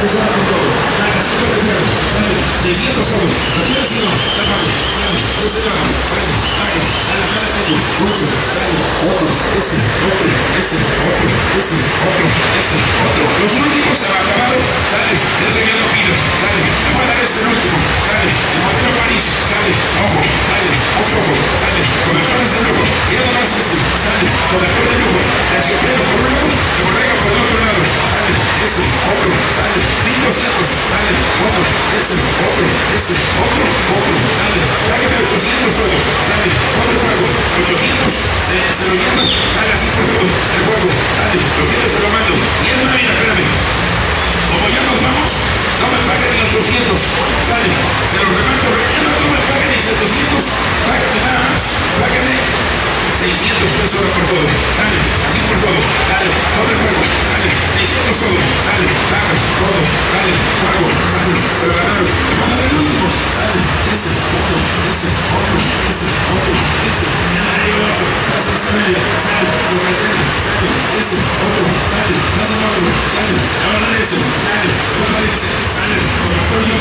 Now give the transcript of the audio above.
suena con todo. Sale, 5 de nuevo. Sale, 600 todo. Lo tienes y no. Sale, sale, ese lado. Sale, sale, sale, sale, tengo. 8, sale, otro, ese, otro, ese, otro, ese, otro, ese, otro. Los últimos se van acabando. Sale, yo estoy viendo kilos. Sale, se va a dar este último. Sale, el modelo París. Sale, ojo, sale, 8 ojos. Sale, cobertores de lujo. Y nada más este. Sale, cobertor de lujo. Terciopelo por un lado, de bodega por el otro lado. Sale, ese, otro, sale, 1200. Sale, otro, ese, otro, ese, otro, otro. Sale, tráigame 800 solo. Sale, otro juego. 800. Se lo llevan. Sale así por todo. El juego. Sale, lo quiero, se lo mando. Y es una vida, espérame. Como ya nos vamos, no me paguen ni 800. Sale, se lo reparto. No me paguen ni 700. Págame nada más. Págame 600 pesos por todo. Sale, así por todo. Sale, todo el juego. Sale, 600 todo. Sale, paga, todo. Sale, juego. Sale, se lo ganaron. Vamos al último. Sale, ese, otro, ese, otro, ese, otro, ese. Ya hay 8. Pasa esta media. Sale, lo que tengo. Sale, ese, otro, sale, pasa otro. Sale, ahora ese. Sale, otra ese. Sale, con el